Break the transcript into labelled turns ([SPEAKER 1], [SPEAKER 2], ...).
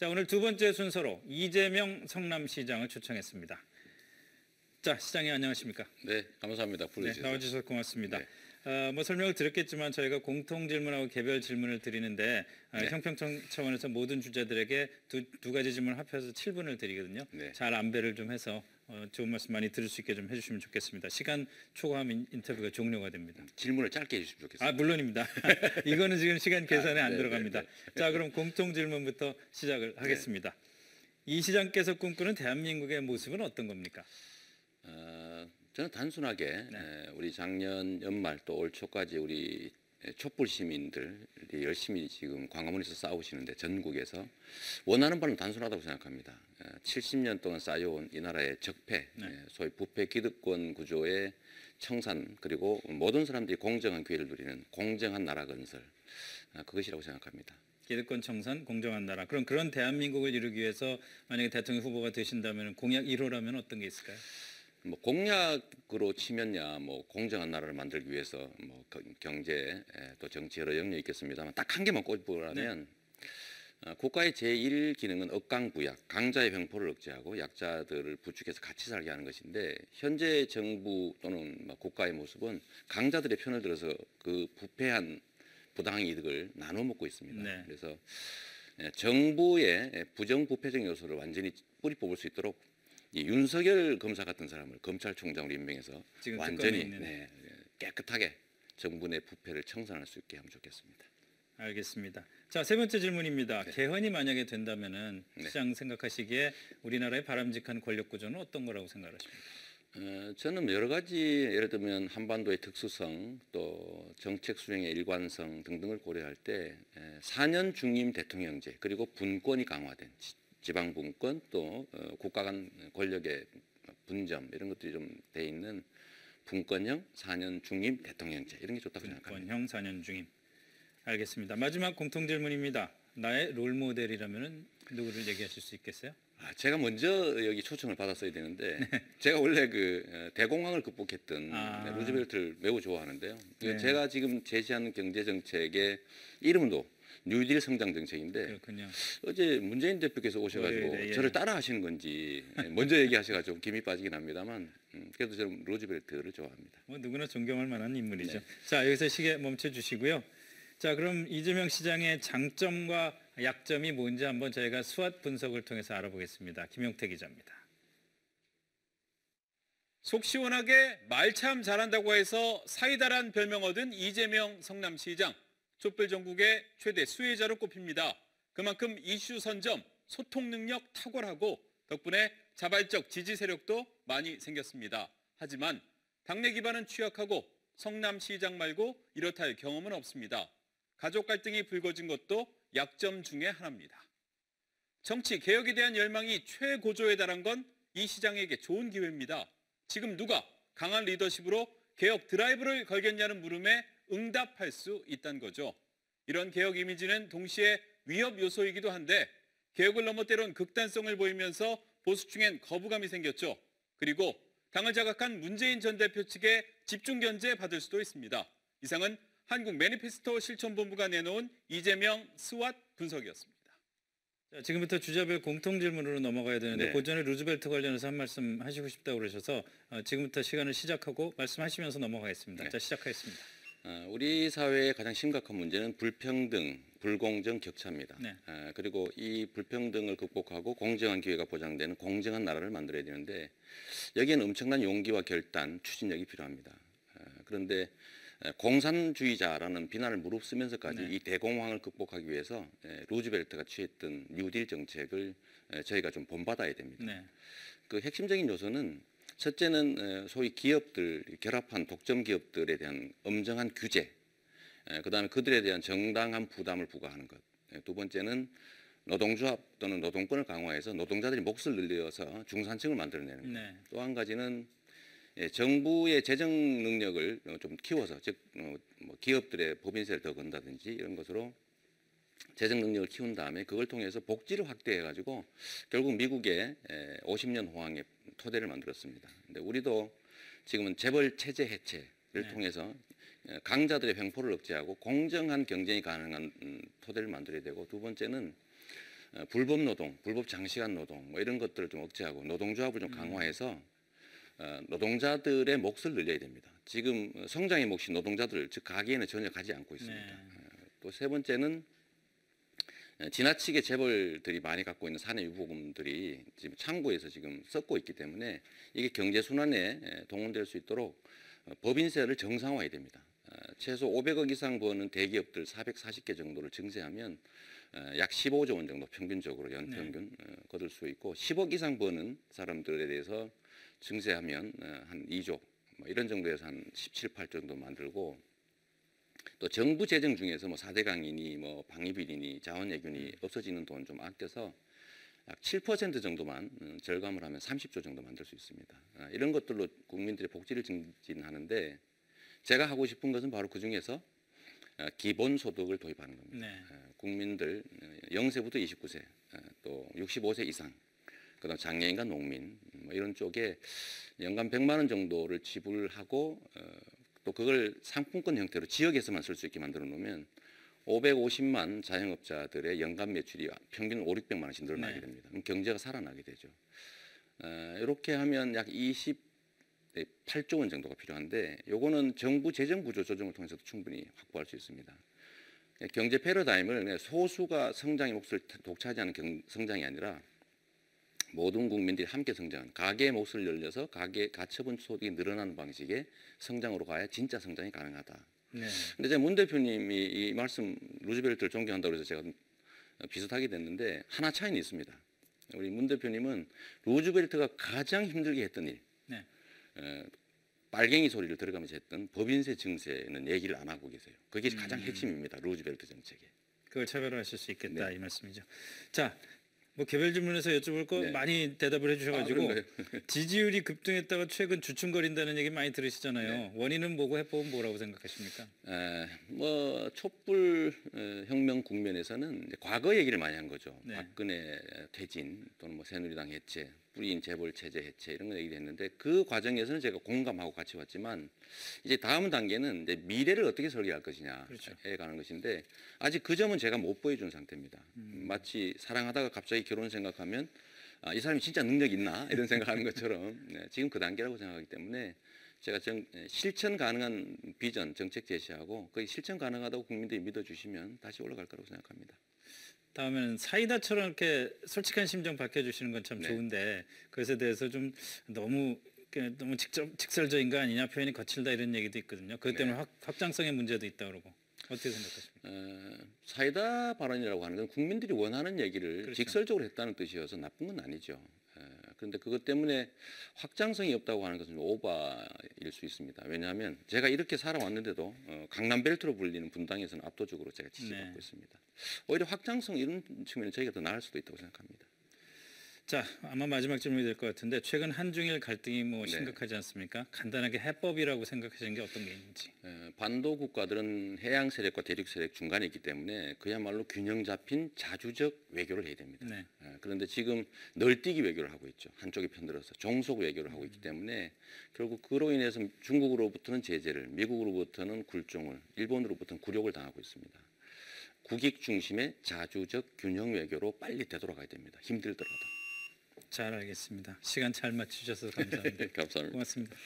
[SPEAKER 1] 자, 오늘 두 번째 순서로 이재명 성남시장을 초청했습니다. 자, 시장님 안녕하십니까?
[SPEAKER 2] 네, 감사합니다.
[SPEAKER 1] 네, 나와주셔서 고맙습니다.
[SPEAKER 2] 네.
[SPEAKER 1] 설명을 드렸겠지만 저희가 공통 질문하고 개별 질문을 드리는데
[SPEAKER 2] 네.
[SPEAKER 1] 형평성 차원에서 모든 주자들에게 두 가지 질문을 합해서 7분을 드리거든요.
[SPEAKER 2] 네.
[SPEAKER 1] 잘 안배를 좀 해서 좋은 말씀 많이 들을 수 있게 좀 해주시면 좋겠습니다. 시간 초과하면 인터뷰가 종료가 됩니다.
[SPEAKER 2] 질문을 짧게 해주시면 좋겠습니다.
[SPEAKER 1] 물론입니다. 이거는 지금 시간 계산에 안
[SPEAKER 2] 네,
[SPEAKER 1] 들어갑니다.
[SPEAKER 2] 네.
[SPEAKER 1] 자, 그럼 공통 질문부터 시작을 하겠습니다. 이 시장께서 꿈꾸는 대한민국의 모습은 어떤 겁니까?
[SPEAKER 2] 저는 단순하게 우리 작년 연말 또 올 초까지 우리 촛불 시민들이 열심히 지금 광화문에서 싸우시는데 전국에서 원하는 바는 단순하다고 생각합니다. 70년 동안 쌓여온 이 나라의 적폐, 소위 부패 기득권 구조의 청산, 그리고 모든 사람들이 공정한 기회를 누리는 공정한 나라 건설, 그것이라고 생각합니다.
[SPEAKER 1] 기득권 청산, 공정한 나라. 그럼 그런 대한민국을 이루기 위해서 만약에 대통령 후보가 되신다면 공약 1호라면 어떤 게 있을까요?
[SPEAKER 2] 뭐 공약으로 치면야 뭐 공정한 나라를 만들기 위해서 뭐 경제 또 정치 여러 영역이 있겠습니다만 딱 한 개만 꼽으라면 국가의 제1 기능은 억강부약, 강자의 횡포를 억제하고 약자들을 부축해서 같이 살게 하는 것인데 현재 정부 또는 국가의 모습은 강자들의 편을 들어서 그 부패한 부당한 이득을 나눠 먹고 있습니다.
[SPEAKER 1] 네.
[SPEAKER 2] 그래서 정부의 부정부패적 요소를 완전히 뿌리 뽑을 수 있도록 이 윤석열 검사 같은 사람을 검찰총장으로 임명해서 완전히 깨끗하게 정부 내 부패를 청산할 수 있게 하면 좋겠습니다.
[SPEAKER 1] 알겠습니다. 자, 세 번째 질문입니다.
[SPEAKER 2] 네.
[SPEAKER 1] 개헌이 만약에 된다면은 시장 생각하시기에 우리나라의 바람직한 권력 구조는 어떤 거라고 생각하십니까?
[SPEAKER 2] 저는 여러 가지 예를 들면 한반도의 특수성 또 정책 수행의 일관성 등등을 고려할 때 4년 중임 대통령제 그리고 분권이 강화된 지방 분권 또 국가 간 권력의 분점 이런 것들이 좀 돼 있는 분권형 4년 중임 대통령제 이런 게 좋다고 생각합니다.
[SPEAKER 1] 분권형 4년 중임. 알겠습니다. 마지막 공통 질문입니다. 나의 롤 모델이라면은 누구를 얘기하실 수 있겠어요?
[SPEAKER 2] 제가 먼저 여기 초청을 받았어야 되는데 제가 원래 그 대공황을 극복했던 루즈벨트를 매우 좋아하는데요.
[SPEAKER 1] 네.
[SPEAKER 2] 제가 지금 제시하는 경제 정책의 이름도 뉴딜 성장 정책인데
[SPEAKER 1] 그렇군요.
[SPEAKER 2] 어제 문재인 대표께서 오셔가지고 저를 따라하시는 건지 먼저 얘기하셔가지고 김이 빠지긴 합니다만 그래도 저는 루즈벨트를 좋아합니다.
[SPEAKER 1] 뭐 누구나 존경할 만한 인물이죠.
[SPEAKER 2] 네.
[SPEAKER 1] 자, 여기서 시계 멈춰주시고요. 자, 그럼 이재명 시장의 장점과 약점이 뭔지 한번 저희가 수학 분석을 통해서 알아보겠습니다. 김용태 기자입니다.
[SPEAKER 3] 속 시원하게 말 참 잘한다고 해서 사이다란 별명 얻은 이재명 성남시장. 촛불 전국의 최대 수혜자로 꼽힙니다. 그만큼 이슈 선점, 소통 능력 탁월하고 덕분에 자발적 지지 세력도 많이 생겼습니다. 하지만 당내 기반은 취약하고 성남시장 말고 이렇다 할 경험은 없습니다. 가족 갈등이 불거진 것도 약점 중에 하나입니다. 정치 개혁에 대한 열망이 최고조에 달한 건 이 시장에게 좋은 기회입니다. 지금 누가 강한 리더십으로 개혁 드라이브를 걸겠냐는 물음에 응답할 수 있다는 거죠. 이런 개혁 이미지는 동시에 위협 요소이기도 한데 개혁을 넘어 때론 극단성을 보이면서 보수층엔 거부감이 생겼죠. 그리고 당을 자각한 문재인 전 대표 측의 집중 견제 받을 수도 있습니다. 이상은 한국 매니페스토 실천본부가 내놓은 이재명 스왓 분석이었습니다.
[SPEAKER 1] 자, 지금부터 주자별 공통 질문으로 넘어가야 되는데 그 전에 루즈벨트 관련해서 한 말씀 하시고 싶다고 그러셔서 지금부터 시간을 시작하고 말씀하시면서 넘어가겠습니다. 자, 시작하겠습니다.
[SPEAKER 2] 우리 사회의 가장 심각한 문제는 불평등, 불공정, 격차입니다. 그리고 이 불평등을 극복하고 공정한 기회가 보장되는 공정한 나라를 만들어야 되는데 여기에는 엄청난 용기와 결단, 추진력이 필요합니다. 그런데 공산주의자라는 비난을 무릅쓰면서까지 이 대공황을 극복하기 위해서 루즈벨트가 취했던 뉴딜 정책을 저희가 좀 본받아야 됩니다. 그 핵심적인 요소는 첫째는 소위 기업들, 결합한 독점 기업들에 대한 엄정한 규제, 그다음에 그들에 대한 정당한 부담을 부과하는 것. 두 번째는 노동조합 또는 노동권을 강화해서 노동자들이 몫을 늘려서 중산층을 만들어내는 것. 또 한 가지는 정부의 재정 능력을 좀 키워서 즉 뭐 기업들의 법인세를 더 건다든지 이런 것으로 재정 능력을 키운 다음에 그걸 통해서 복지를 확대해가지고 결국 미국의 50년 호황의 토대를 만들었습니다. 근데 우리도 지금은 재벌 체제 해체를 통해서 강자들의 횡포를 억제하고 공정한 경쟁이 가능한 토대를 만들어야 되고 두 번째는 불법 노동, 불법 장시간 노동 뭐 이런 것들을 좀 억제하고 노동조합을 좀 강화해서 노동자들의 몫을 늘려야 됩니다. 지금 성장의 몫이 노동자들 즉 가게에는 전혀 가지 않고 있습니다.
[SPEAKER 1] 네.
[SPEAKER 2] 또 세 번째는 지나치게 재벌들이 많이 갖고 있는 사내 유보금들이 지금 창고에서 지금 썩고 있기 때문에 이게 경제 순환에 동원될 수 있도록 법인세를 정상화해야 됩니다. 최소 500억 이상 버는 대기업들 440개 정도를 증세하면 약 15조 원 정도 평균적으로 연평균 거둘 수 있고 10억 이상 버는 사람들에 대해서 증세하면 한 2조 뭐 이런 정도에서 한 17, 8조 정도 만들고 또 정부 재정 중에서 뭐 4대 강인이 뭐 방위비리니 자원예균이 없어지는 돈 좀 아껴서 약 7% 정도만 절감을 하면 30조 정도 만들 수 있습니다. 이런 것들로 국민들의 복지를 증진하는데 제가 하고 싶은 것은 바로 그 중에서 기본소득을 도입하는 겁니다.
[SPEAKER 1] 네.
[SPEAKER 2] 국민들 0세부터 29세 또 65세 이상 그다음 장애인과 농민 뭐 이런 쪽에 연간 100만 원 정도를 지불하고 또 그걸 상품권 형태로 지역에서만 쓸 수 있게 만들어 놓으면 550만 자영업자들의 연간 매출이 평균 5, 600만 원씩 늘어나게
[SPEAKER 1] 네.
[SPEAKER 2] 됩니다. 그럼 경제가 살아나게 되죠. 이렇게 하면 약 28조 원 정도가 필요한데 요거는 정부 재정 구조 조정을 통해서도 충분히 확보할 수 있습니다. 경제 패러다임을 소수가 성장의 몫을 독차지하는 성장이 아니라 모든 국민들이 함께 성장하는 가계의 몫을 열려서 가처분 소득이 늘어나는 방식의 성장으로 가야 진짜 성장이 가능하다.
[SPEAKER 1] 네.
[SPEAKER 2] 근데 제가 문 대표님이 이 말씀 루즈벨트를 존경한다고 해서 제가 비슷하게 됐는데 하나 차이는 있습니다. 우리 문 대표님은 루즈벨트가 가장 힘들게 했던 일,
[SPEAKER 1] 네.
[SPEAKER 2] 빨갱이 소리를 들어가면서 했던 법인세 증세는 얘기를 안 하고 계세요. 그게 가장 핵심입니다. 루즈벨트 정책에.
[SPEAKER 1] 그걸 차별화하실 수 있겠다
[SPEAKER 2] 네.
[SPEAKER 1] 이 말씀이죠. 자, 뭐 개별 질문에서 여쭤볼 거
[SPEAKER 2] 네.
[SPEAKER 1] 많이 대답을 해주셔가지고
[SPEAKER 2] 그런가요?
[SPEAKER 1] 지지율이 급등했다가 최근 주춤거린다는 얘기 많이 들으시잖아요. 원인은 뭐고 해법은 뭐라고 생각하십니까?
[SPEAKER 2] 뭐 촛불 혁명 국면에서는 이제 과거 얘기를 많이 한 거죠.
[SPEAKER 1] 네.
[SPEAKER 2] 박근혜 퇴진 또는 뭐 새누리당 해체, 뿌리인 재벌 체제 해체 이런 거 얘기를 했는데 그 과정에서는 제가 공감하고 같이 왔지만 이제 다음 단계는 이제 미래를 어떻게 설계할 것이냐에
[SPEAKER 1] 그렇죠.
[SPEAKER 2] 가는 것인데 아직 그 점은 제가 못 보여준 상태입니다. 마치 사랑하다가 갑자기 결혼 생각하면 이 사람이 진짜 능력 있나 이런 생각하는 것처럼 지금 그 단계라고 생각하기 때문에 제가 실천 가능한 비전 정책 제시하고 그 실천 가능하다고 국민들이 믿어주시면 다시 올라갈 거라고 생각합니다.
[SPEAKER 1] 다음에는 사이다처럼 이렇게 솔직한 심정 밝혀주시는 건 참
[SPEAKER 2] 네.
[SPEAKER 1] 좋은데 그것에 대해서 좀 너무 직설적인 거 아니냐 표현이 거칠다 이런 얘기도 있거든요. 그것 때문에 확장성의 문제도 있다 그러고 어떻게 생각하십니까?
[SPEAKER 2] 사이다 발언이라고 하는 건 국민들이 원하는 얘기를
[SPEAKER 1] 그렇죠.
[SPEAKER 2] 직설적으로 했다는 뜻이어서 나쁜 건 아니죠. 그런데 그것 때문에 확장성이 없다고 하는 것은 오바일 수 있습니다. 왜냐하면 제가 이렇게 살아왔는데도 강남벨트로 불리는 분당에서는 압도적으로 제가 지지받고
[SPEAKER 1] 네.
[SPEAKER 2] 있습니다. 오히려 확장성 이런 측면은 저희가 더 나을 수도 있다고 생각합니다.
[SPEAKER 1] 자, 아마 마지막 질문이 될 것 같은데 최근 한중일 갈등이 뭐
[SPEAKER 2] 네.
[SPEAKER 1] 심각하지 않습니까? 간단하게 해법이라고 생각하시는 게 어떤 게 있는지.
[SPEAKER 2] 반도 국가들은 해양 세력과 대륙 세력 중간에 있기 때문에 그야말로 균형 잡힌 자주적 외교를 해야 됩니다.
[SPEAKER 1] 네.
[SPEAKER 2] 그런데 지금 널뛰기 외교를 하고 있죠. 한쪽이 편들어서 종속 외교를 하고 있기 때문에 결국 그로 인해서 중국으로부터는 제재를, 미국으로부터는 굴종을, 일본으로부터는 굴욕을 당하고 있습니다. 국익 중심의 자주적 균형 외교로 빨리 되돌아가야 됩니다. 힘들더라도.
[SPEAKER 1] 잘 알겠습니다. 시간 잘 맞추셔서 감사합니다.
[SPEAKER 2] 감사합니다.
[SPEAKER 1] 고맙습니다.